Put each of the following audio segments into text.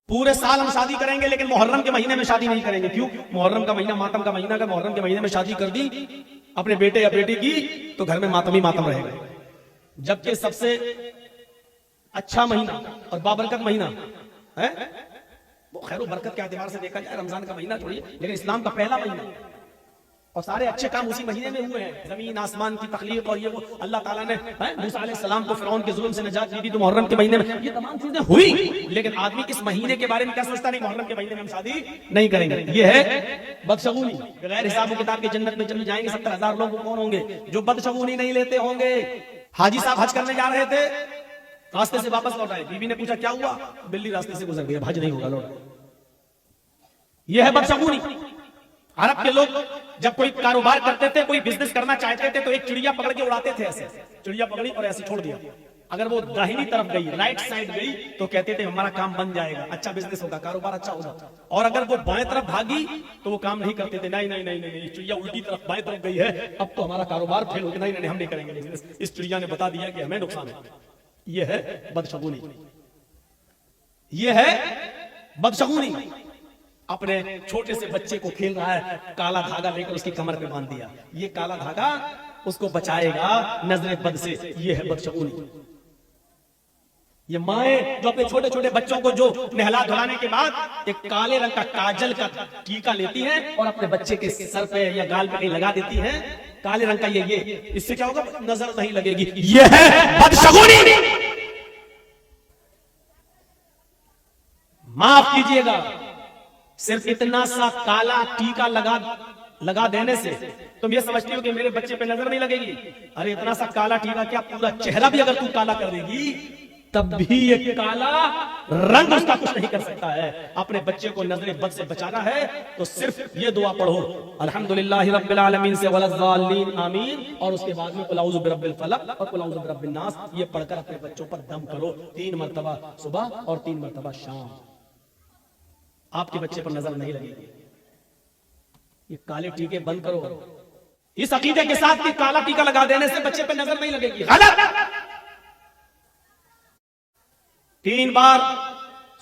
पूरे साल हम शादी करेंगे लेकिन मुहर्रम के महीने में शादी नहीं करेंगे। क्यों? मुहर्रम का महीना मातम का महीना का, मुहर्रम के महीने में शादी कर दी अपने बेटे या बेटी की तो घर में मातम ही मातम रहेगा। जबकि सबसे अच्छा महीना और बाबरकत महीना है वो खैर बरकत के एतबार से देखा जाए रमजान का महीना छोड़िए, लेकिन इस्लाम का पहला महीना और सारे अच्छे काम उसी महीने में हुए हैं। जमीन आसमान की तखलीक और ये वो अल्लाह ताला ने मूसा अलैहि सलाम को फिरौन के जुल्म से निजात दी थी तो मुहर्रम के महीने में ये तमाम चीजें हुई। लेकिन आदमी इस महीने के बारे में क्या सोचता? नहीं, मुहर्रम के महीने में हम शादी नहीं करेंगे। ये है बदशगुनी। बगैर हिसाब किताब के जन्नत में चले जाएंगे 70,000 लोग। कौन होंगे? जो बदशगुनी नहीं लेते होंगे। हाजी साहब हज करने जा रहे थे, रास्ते से वापस लौट आए। बीवी ने पूछा क्या हुआ? बिल्ली रास्ते से गुजर गई, हज नहीं होगा, लौट। यह है बदशगुनी। अरब के लोग जब कोई कारोबार करते थे, कोई बिजनेस करना चाहते थे तो एक चिड़िया पकड़ के उड़ाते थे। ऐसे चिड़िया पकड़ी और ऐसे छोड़ दिया। अगर वो दाहिनी तरफ गई, राइट साइड गई तो कहते थे हमारा काम बन जाएगा, अच्छा बिजनेस होगा, कारोबार अच्छा होगा। और अगर वो बाएं तरफ भागी तो वो काम नहीं करते थे। नहीं नहीं नहीं नहीं, चिड़िया उल्टी तरफ बाएं तरफ गई है, अब तो हमारा कारोबार फेल हो गया, नहीं नहीं हम नहीं करेंगे बिजनेस। इस चिड़िया ने बता दिया कि हमें नुकसान है। यह है बदशगुनी। यह है बदशगुनी। अपने छोटे से बच्चे को खेल रहा है, काला धागा लेकर उसकी कमर पे बांध दिया। ये काला धागा उसको बचाएगा नजर बद से। ये है बदशगुनी। ये माएं जो अपने छोटे छोटे बच्चों को जो नहला धुलाने के बाद एक काले रंग का काजल का टीका लेती हैं और अपने बच्चे के सर पे या गाल पे कहीं लगा देती हैं, काले रंग का ये इससे क्या होगा? नजर नहीं लगेगी। ये है बदशगुनी। माफ कीजिएगा, सिर्फ इतना सा काला टीका लगा देने से तुम ये समझती हो कि मेरे बच्चे पे नजर नहीं लगेगी? अरे इतना सा काला टीका क्या, पूरा चेहरा भी अगर तू काला कर देगी तब भी ये काला रंग उसका कुछ नहीं कर सकता है। अपने बच्चे को नजर बद से बचाना है तो सिर्फ ये दुआ पढ़ो, अल्हम्दुलिल्लाहि रब्बिल आलमीन से वलज़ालिन आमीन, और उसके बाद में कुल औज़ु बिरब्बिल फलक और कुल औज़ु बिरब्बिन नास ये पढ़कर अपने बच्चों पर दम करो 3 मरतबा सुबह और 3 मरतबा शाम। आपके बच्चे पर नजर नहीं लगेगी। ये काले टीके बंद करो इस अकीदे के साथ कि काला टीका लगा देने से बच्चे पर नजर नहीं लगेगी। गलत। 3 बार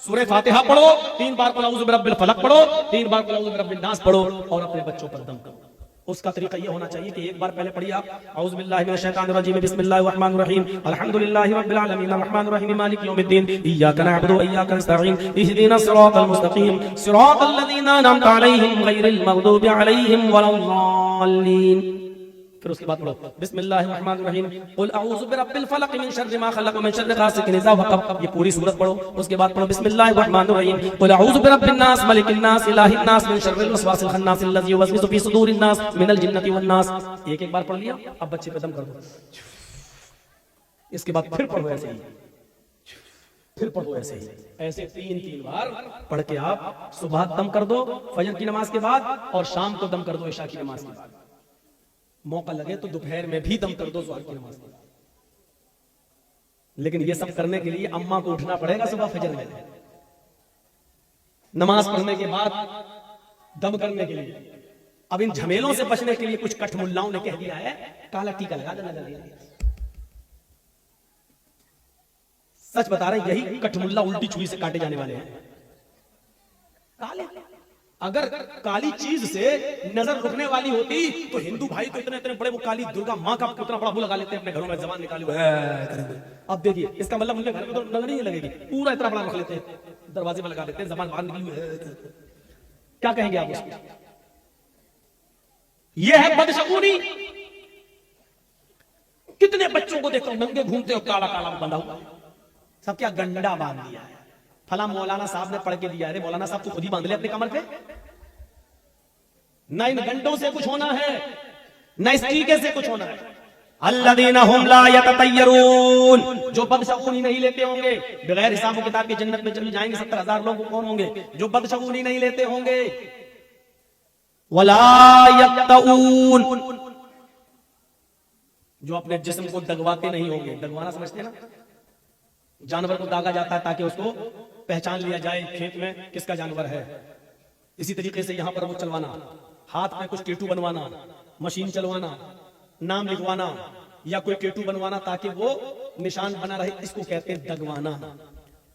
सूरह फातिहा पढ़ो, 3 बार कुल औज़ु बिरब्बिल फलक पढ़ो, 3 बार कुल औज़ु बिरब्बिन नास पढ़ो और अपने बच्चों पर दम करो। उसका तरीका यह होना चाहिए कि एक बार पहले पढ़िए आप औज़ु बिल्लाहि मिनश शैतानिर रजीम बिस्मिल्लाहिर रहमानिर रहीम अल्हम्दुलिल्लाहि रब्बिल आलमीन अर्रहमानिर रहीम मालिकि यौमिद्दीन इय्याका नअबुदु व इय्याका नस्तईन इहदिनस सिरातल मुस्तकीम सिरातल लज़ीना अनअमता अलैहिम गैरिल मग़दूबि अलैहिम वलद्दाल्लीन। फिर उसके बाद पढ़ो बिस्मिल्लाहिर्रहमानिर्रहीम कुल औज़ु बिरब्बिल फलक मिन शर्रि मा खलक़ मिन शर्रि गासिकिन इज़ा वक़ब। ये पूरी सूरत पढ़ो। उसके बाद पढ़ो बिस्मिल्लाहिर्रहमानिर्रहीम कुल औज़ु बिरब्बिन नास मलिकिन नास इलाहिन नास मिन शर्रिल वसवासिल खन्नास अल्लज़ी युवस्विसु फी सुदूरिन नास मिनल जिन्नति वन नास। एक बार पढ़ लिया, अब बच्चे पे दम कर दो। इसके बाद फिर पढ़ो ऐसे ही, फिर पढ़ो ऐसे ही, ऐसे 3 बार पढ़ के आप सुबह दम कर दो फजर की नमाज के बाद और शाम को दम कर दो इशा की नमाज के बाद। मौका लगे तो दोपहर में भी दम कर दो ज़ोहर की नमाज में। लेकिन ये सब करने के लिए अम्मा को उठना पड़ेगा सुबह फजर में, नमाज पढ़ने के बाद दम करने के लिए। अब इन झमेलों से बचने के लिए कुछ कठमुल्लाओं ने कह दिया है काला टीका लगा देना जल्दी। सच बता रहे, यही कठमुल्ला उल्टी छुरी से काटे जाने वाले हैं। काले अगर काली चीज से नजर रुकने वाली होती तो हिंदू भाई तो इतने इतने बड़े वो काली दुर्गा माँ का कितना बड़ा वो लगा लेते हैं अपने घरों में, जबान निकाली हुई है। अब देखिए इसका मतलब उनके घर में तो नजर नहीं लगेगी, पूरा इतना बड़ा रख लेते हैं, दरवाजे में लगा लेते हैं, जबान बाहर निकली हुई है। क्या कहेंगे आप उसको? यह है बदशगुनी। कितने बच्चों को देखो नंगे घूमते हो, काला काला बंधा हुआ, सब क्या गंडा बांध दिया है। फला मौलाना साहब ने पढ़ के दिया। अरे मौलाना साहब तो खुद ही बांध ले अपने कमर पे। न इन गंडों से कुछ होना है, न इस टीके से कुछ होना है। अल्लज़ीना हुम ला यततय्यरून, जो बदशगुनी नहीं लेते होंगे, बगैर हिसाब किताब के जन्नत में चले जाएंगे 70,000 लोग। कौन होंगे? जो बदशगुनी नहीं लेते होंगे। वला यक्तऊन, जो अपने जिस्म को दगवाते नहीं होंगे। दगवाना समझते ना? जानवर को दागा जाता है ताकि उसको पहचान लिया जाए खेत में किसका जानवर है। इसी तरीके से यहां पर वो चलवाना, हाथ में कुछ टेटू बनवाना, मशीन चलवाना, नाम लिखवाना या कोई टेटू बनवाना ताकि वो निशान बना रहे, इसको कहते हैं दगवाना।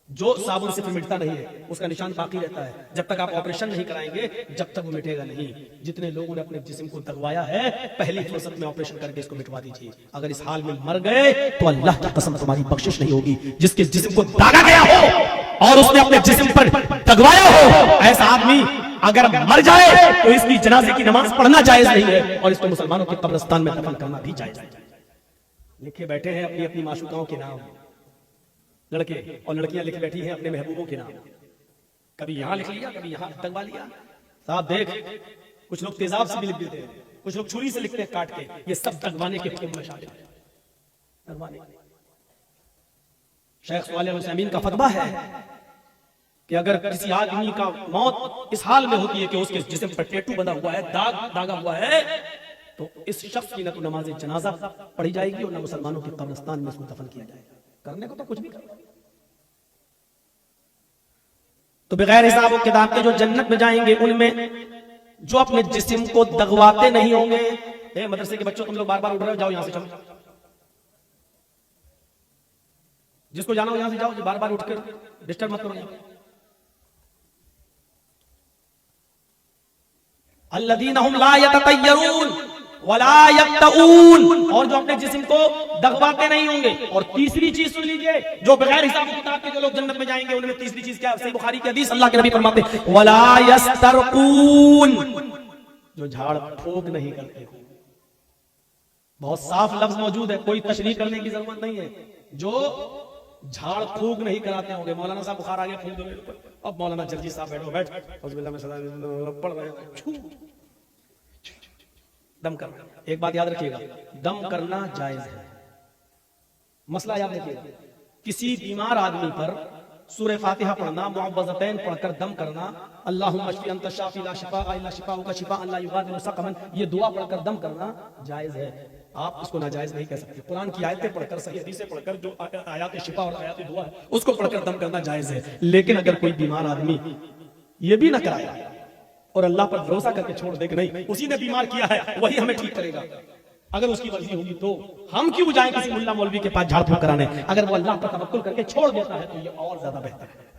जो साबुन से फिर मिटता नहीं है, उसका निशान बाकी रहता है। जब तक आप ऑपरेशन नहीं कराएंगे, जब तक वो मिटेगा नहीं। जितने लोगों ने अपने जिस्म को दगवाया है, पहली फुर्सत में ऑपरेशन करके इसको मिटवा दीजिए। अगर इस हाल में मर गए तो अल्लाह की कसम तुम्हारी बख्शिश नहीं होगी। जिसके जिस्म को दागा गया हो और उसने अपने जिस्म पर दगवाया हो, ऐसा आदमी अगर मर जाए तो इसकी जनाजे की नमाज पढ़ना जायज नहीं है और इसको मुसलमानों के कब्रिस्तान में दफन करना भी जायज नहीं। लिखे बैठे हैं अपनी अपनी माशूकाओं के नाम, लड़के और लड़कियां लिख बैठी हैं अपने महबूबों के नाम। कभी यहां लिख लिया, कभी यहां दगवा लिया। साहब देख, कुछ लोग तेजाब से भी लिख देते हैं, कुछ लोग छुरी से लिखते हैं काट के। ये सब दगवाने के हुक्म में शामिल है। दगवाने। शेख सालेह अल उसैमीन का फतवा है कि अगर किसी आदमी का मौत इस हाल में होती है कि उसके जिस्म पर टैटू बंधा हुआ है, दाग दागा हुआ है, तो इस शख्स की न तो नमाज जनाजा पढ़ी जाएगी और न मुसलमानों के कब्रिस्तान में उसको दफन किया जाएगा। करने को तो कुछ भी करना। तो बगैर हिसाब और किताब के जो जन्नत में जाएंगे, उनमें जो अपने जिस्म को दगवाते नहीं होंगे। मदरसे के बच्चों, तुम लोग बार बार उठ रहे हो, जाओ यहां से, चलो। जिसको जाना हो यहां से जाओ, बार बार उठकर डिस्टर्ब मत करो। अल्लज़ीना हुम ला यततय्यरून वला यक्तऊन, और जो अपने जिस्म को दगवाते नहीं होंगे। और तीसरी चीज सुन लीजिए, जो बगैर हिसाब किताब के जो लोग जन्नत में जाएंगे, उनमें तीसरी चीज क्या है? सही बुखारी की हदीस, अल्लाह के नबी फरमाते हैं वला यस्तरकून, जो झाड़ फूंक नहीं करते। बहुत साफ लफ्ज मौजूद है, कोई तशरीह करने की जरूरत नहीं है। जो झाड़ फूंक नहीं कराते होंगे। मौलाना साहब बुखार आ गया, फूंक दो। अब मौलाना जल्दी साहब बैठो, बैठ पढ़ रहे, दम करना। एक बात याद रखिएगा, दम करना जायज है। मसला याद रखिएगा, किसी बीमार आदमी पर सूरह फातिहा पढ़ना, मुअव्वज़तैन पढ़कर दम करना, अल्लाहुम्मा शफी अंत शाफी ला शिफा इल्ला शिफाउका शिफाअन ला युगादिरु सकमन, ये दुआ पढ़कर दम करना जायज है। आप इसको नाजायज नहीं कह सकते। कुरान की आयतें पढ़कर, सही हदीसें पढ़कर, जो आयात शिफा और आयात दुआ है, उसको पढ़कर दम करना जायज है। लेकिन अगर कोई बीमार आदमी ये भी ना कराए और अल्लाह पर भरोसा करके छोड़ दे कि नहीं उसी ने बीमार किया है, वही हमें ठीक करेगा, अगर उसकी मर्जी होगी, तो हम क्यों जाएं किसी मुल्ला मौलवी के पास झाड़ फूंक कराने? अगर वो अल्लाह पर तवक्कुल करके छोड़ देता है तो ये और ज्यादा बेहतर है।